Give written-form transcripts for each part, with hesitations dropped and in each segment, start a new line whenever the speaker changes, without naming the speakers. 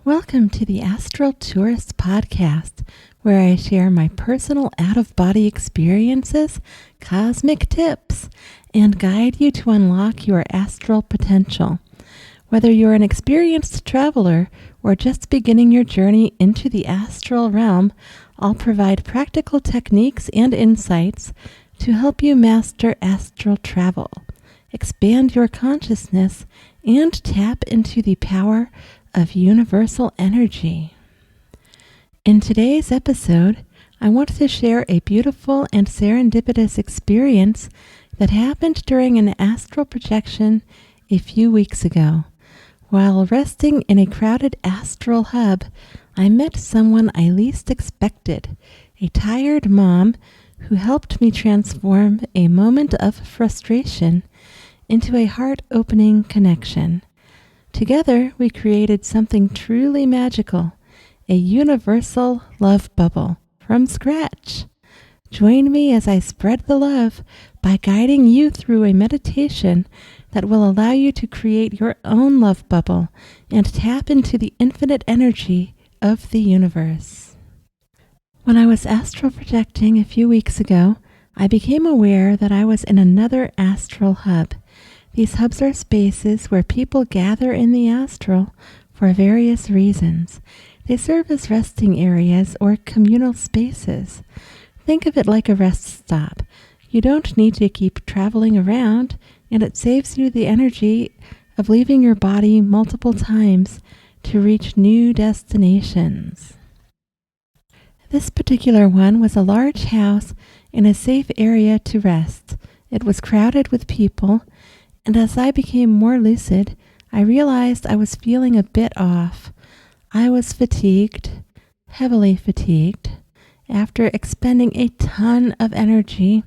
Welcome to the Astral Tourist Podcast, where I share my personal out-of-body experiences, cosmic tips, and guide you to unlock your astral potential. Whether you're an experienced traveler or just beginning your journey into the astral realm, I'll provide practical techniques and insights to help you master astral travel, expand your consciousness, and tap into the power of universal energy. In today's episode, I wanted to share a beautiful and serendipitous experience that happened during an astral projection a few weeks ago. While resting in a crowded astral hub, I met someone I least expected, a tired mom who helped me transform a moment of frustration into a heart-opening connection. Together, we created something truly magical, a universal love bubble from scratch. Join me as I spread the love by guiding you through a meditation that will allow you to create your own love bubble and tap into the infinite energy of the universe. When I was astral projecting a few weeks ago, I became aware that I was in another astral hub. These hubs are spaces where people gather in the astral for various reasons. They serve as resting areas or communal spaces. Think of it like a rest stop. You don't need to keep traveling around, and it saves you the energy of leaving your body multiple times to reach new destinations. This particular one was a large house in a safe area to rest. It was crowded with people, and as I became more lucid, I realized I was feeling a bit off. I was fatigued, heavily fatigued, after expending a ton of energy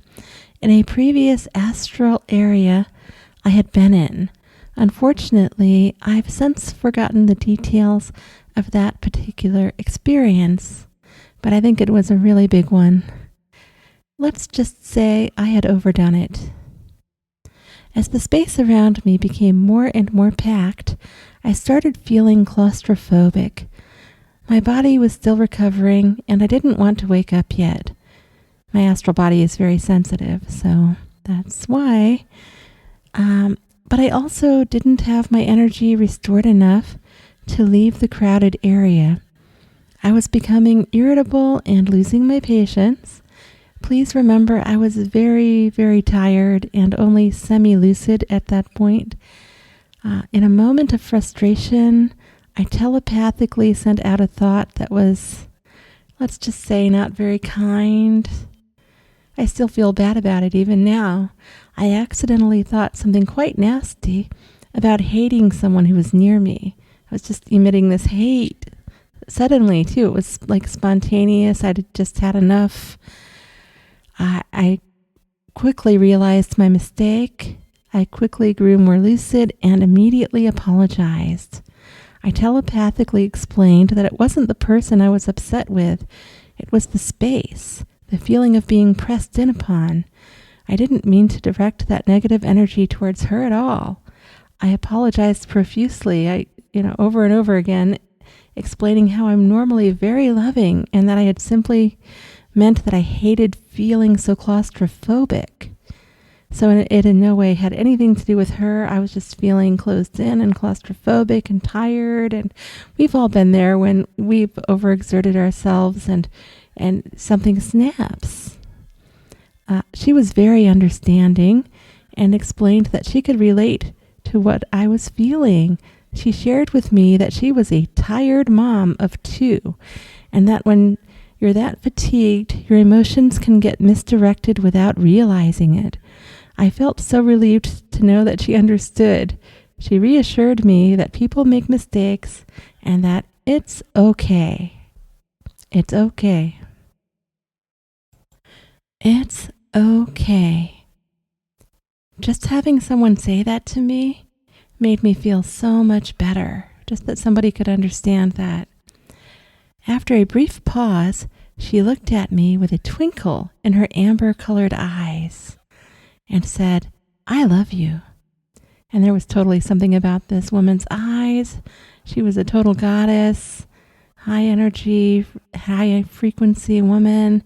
in a previous astral area I had been in. Unfortunately, I've since forgotten the details of that particular experience, but I think it was a really big one. Let's just say I had overdone it. As the space around me became more and more packed, I started feeling claustrophobic. My body was still recovering, and I didn't want to wake up yet. My astral body is very sensitive, so that's why. But I also didn't have my energy restored enough to leave the crowded area. I was becoming irritable and losing my patience. Please remember, I was very, very tired and only semi-lucid at that point. In a moment of frustration, I telepathically sent out a thought that was, let's just say, not very kind. I still feel bad about it even now. I accidentally thought something quite nasty about hating someone who was near me. I was just emitting this hate. Suddenly, too, it was like spontaneous. I'd just had enough. I quickly realized my mistake. I quickly grew more lucid and immediately apologized. I telepathically explained that it wasn't the person I was upset with. It was the space, the feeling of being pressed in upon. I didn't mean to direct that negative energy towards her at all. I apologized profusely, over and over again, explaining how I'm normally very loving and that I had simply meant that I hated feeling so claustrophobic. So it in no way had anything to do with her. I was just feeling closed in and claustrophobic and tired, and we've all been there when we've overexerted ourselves and something snaps. She was very understanding and explained that she could relate to what I was feeling. She shared with me that she was a tired mom of 2, and that when you're that fatigued, your emotions can get misdirected without realizing it. I felt so relieved to know that she understood. She reassured me that people make mistakes and that it's okay. It's okay. It's okay. Just having someone say that to me made me feel so much better, just that somebody could understand that. After a brief pause, she looked at me with a twinkle in her amber-colored eyes and said, "I love you." And there was totally something about this woman's eyes She was a total goddess, high energy, high frequency woman.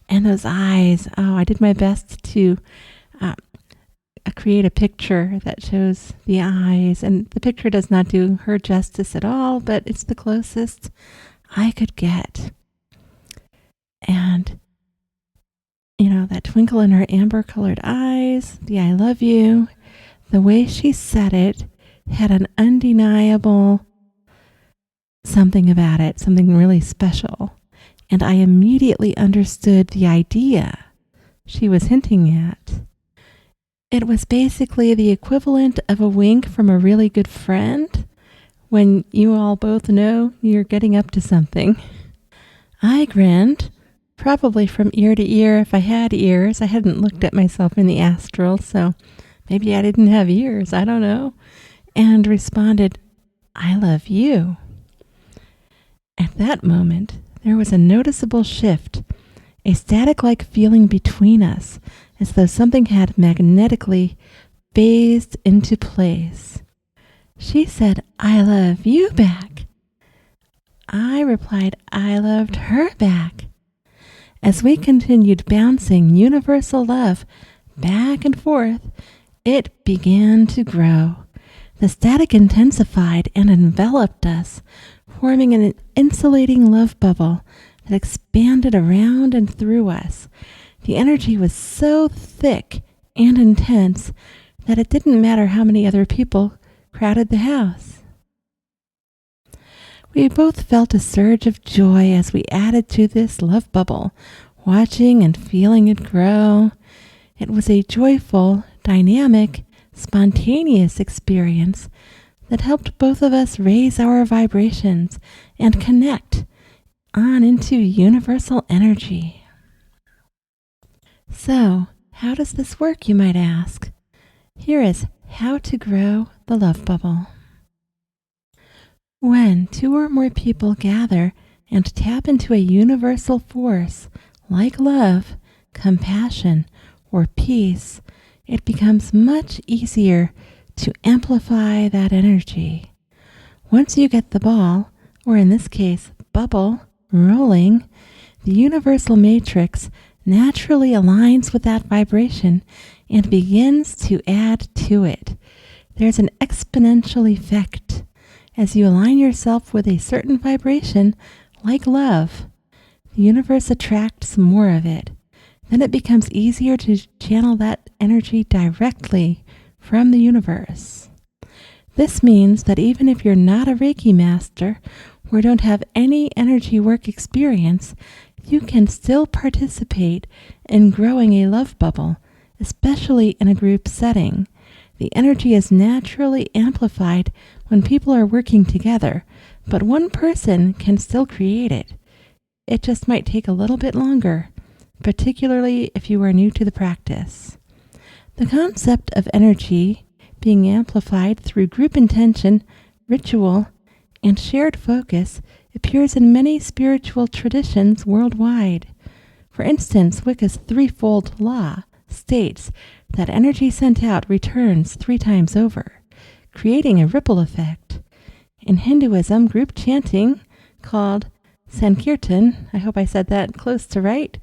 And those eyes, oh, I did my best to create a picture that shows the eyes. And the picture does not do her justice at all, but it's the closest I could get. And, that twinkle in her amber-colored eyes, the I love you, the way she said it had an undeniable something about it, something really special. And I immediately understood the idea she was hinting at. It was basically the equivalent of a wink from a really good friend when you all both know you're getting up to something. I grinned, probably from ear to ear if I had ears. I hadn't looked at myself in the astral, so maybe I didn't have ears, I don't know. And responded, I love you. At that moment, there was a noticeable shift, a static-like feeling between us, as though something had magnetically phased into place. She said, I love you back. I replied, I loved her back. As we continued bouncing universal love back and forth, it began to grow. The static intensified and enveloped us, forming an insulating love bubble that expanded around and through us. The energy was so thick and intense that it didn't matter how many other people crowded the house. We both felt a surge of joy as we added to this love bubble, watching and feeling it grow. It was a joyful, dynamic, spontaneous experience that helped both of us raise our vibrations and connect on into universal energy. So, how does this work, you might ask? Here is how to grow the love bubble. When two or more people gather and tap into a universal force like love, compassion, or peace, it becomes much easier to amplify that energy. Once you get the ball, or in this case, bubble, rolling, the universal matrix naturally aligns with that vibration and begins to add to it. There's an exponential effect. As you align yourself with a certain vibration, like love, the universe attracts more of it. Then it becomes easier to channel that energy directly from the universe. This means that even if you're not a Reiki master or don't have any energy work experience, you can still participate in growing a love bubble, especially in a group setting. The energy is naturally amplified when people are working together, but one person can still create it. It just might take a little bit longer, particularly if you are new to the practice. The concept of energy being amplified through group intention, ritual, and shared focus appears in many spiritual traditions worldwide. For instance, Wicca's threefold law states that energy sent out returns 3 times over, creating a ripple effect. In Hinduism, group chanting, called Sankirtan, I hope I said that close to right,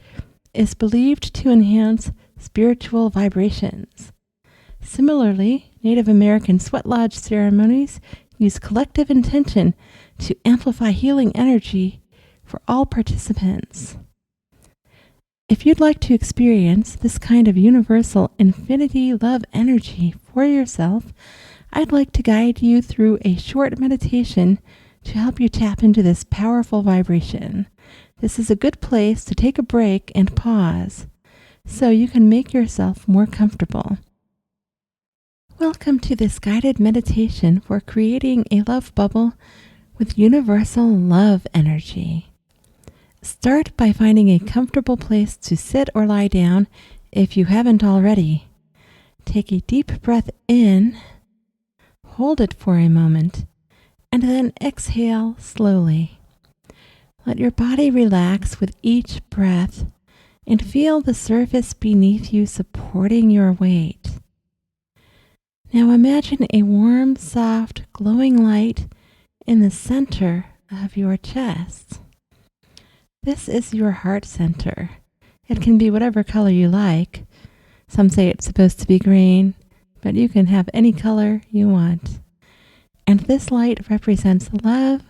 is believed to enhance spiritual vibrations. Similarly, Native American sweat lodge ceremonies use collective intention to amplify healing energy for all participants. If you'd like to experience this kind of universal infinity love energy for yourself, I'd like to guide you through a short meditation to help you tap into this powerful vibration. This is a good place to take a break and pause so you can make yourself more comfortable. Welcome to this guided meditation for creating a love bubble with universal love energy. Start by finding a comfortable place to sit or lie down if you haven't already. Take a deep breath in, hold it for a moment, and then exhale slowly. Let your body relax with each breath and feel the surface beneath you supporting your weight. Now imagine a warm, soft, glowing light in the center of your chest. This is your heart center. It can be whatever color you like. Some say it's supposed to be green, but you can have any color you want. And this light represents love,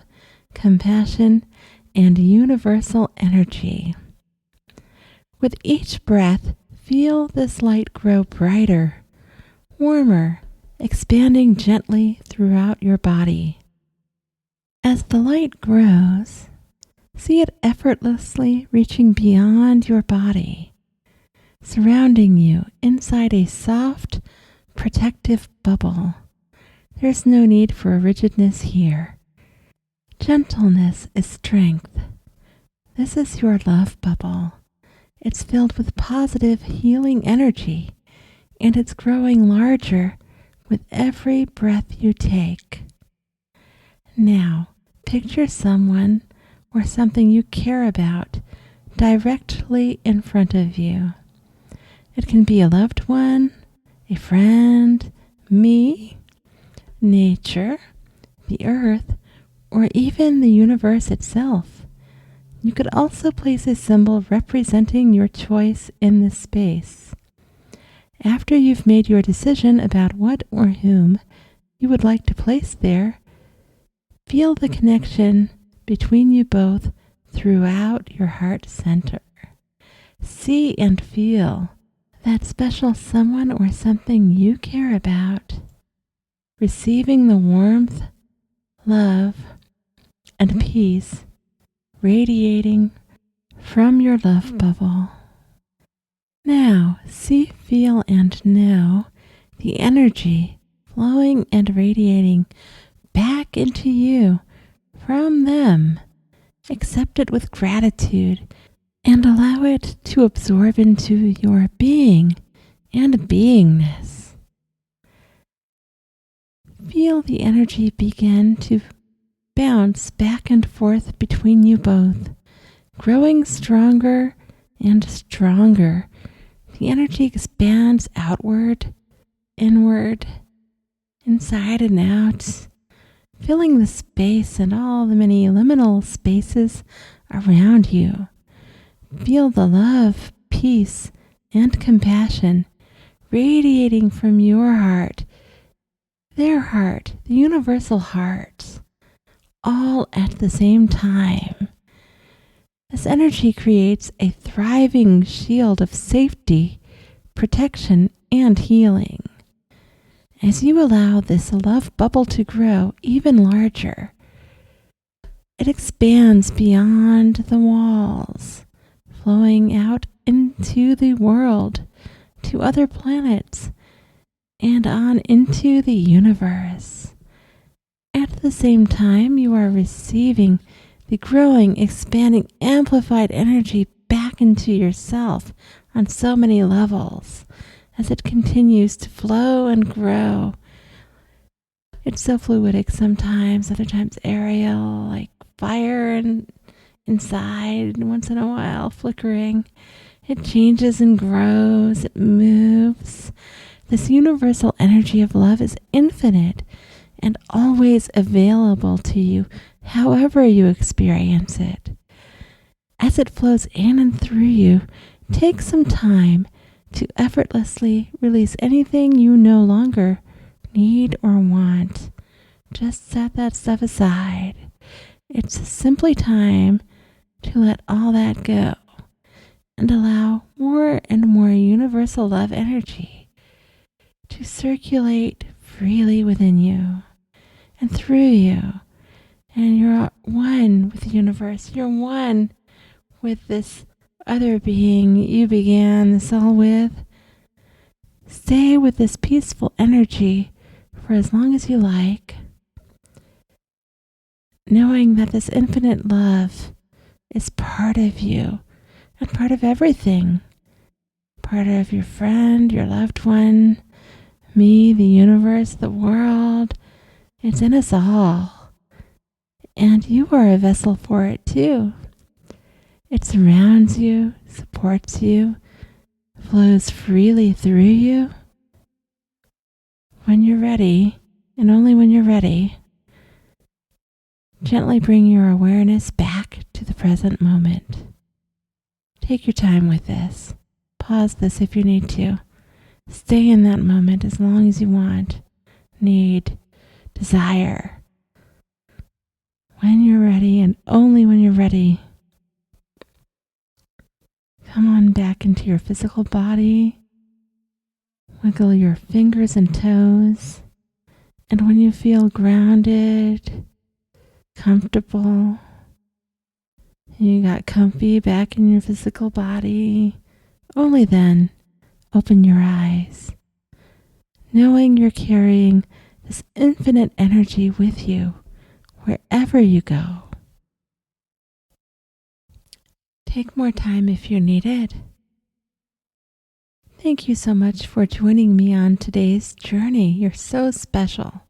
compassion, and universal energy. With each breath, feel this light grow brighter, warmer, expanding gently throughout your body. As the light grows, see it effortlessly reaching beyond your body, surrounding you inside a soft, protective bubble. There's no need for rigidness here. Gentleness is strength. This is your love bubble. It's filled with positive healing energy, and it's growing larger with every breath you take. Now, picture someone or something you care about directly in front of you. It can be a loved one, a friend, me, nature, the earth, or even the universe itself. You could also place a symbol representing your choice in this space. After you've made your decision about what or whom you would like to place there, feel the connection between you both throughout your heart center. See and feel that special someone or something you care about, receiving the warmth, love, and peace radiating from your love bubble. Now, see, feel, and know the energy flowing and radiating back into you from them. Accept it with gratitude and allow it to absorb into your being and beingness. Feel the energy begin to bounce back and forth between you both, growing stronger and stronger. The energy expands outward, inward, inside and out, filling the space and all the many liminal spaces around you. Feel the love, peace, and compassion radiating from your heart, their heart, the universal heart, all at the same time. This energy creates a thriving shield of safety, protection, and healing. As you allow this love bubble to grow even larger, it expands beyond the walls, flowing out into the world, to other planets, and on into the universe. At the same time, you are receiving the growing, expanding, amplified energy back into yourself on so many levels as it continues to flow and grow. It's so fluidic sometimes, other times aerial, like fire and inside, and once in a while flickering. It changes and grows, it moves. This universal energy of love is infinite and always available to you, however you experience it. As it flows in and through you, take some time to effortlessly release anything you no longer need or want. Just set that stuff aside. It's simply time to let all that go and allow more and more universal love energy to circulate freely within you and through you. And you're one with the universe. You're one with this other being you began this all with. Stay with this peaceful energy for as long as you like, knowing that this infinite love is part of you and part of everything. Part of your friend, your loved one, me, the universe, the world. It's in us all. And you are a vessel for it too. It surrounds you, supports you, flows freely through you. When you're ready, and only when you're ready, Gently bring your awareness back to the present moment. Take your time with this. Pause this if you need to. Stay in that moment as long as you want, need, desire. When you're ready, and only when you're ready, come on back into your physical body. Wiggle your fingers and toes. And when you feel grounded, comfortable, you got comfy back in your physical body, only then open your eyes, knowing you're carrying this infinite energy with you wherever you go. Take more time if you need it. Thank you so much for joining me on today's journey. You're so special.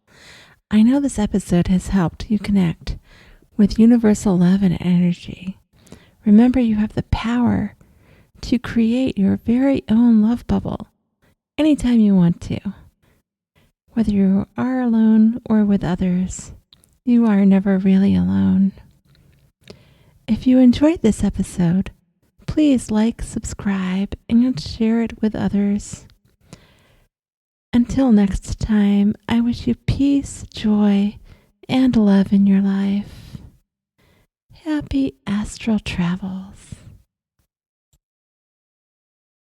I know this episode has helped you connect with universal love and energy. Remember, you have the power to create your very own love bubble anytime you want to. Whether you are alone or with others, you are never really alone. If you enjoyed this episode, please like, subscribe, and share it with others. Until next time, I wish you peace, joy, and love in your life. Happy astral travels.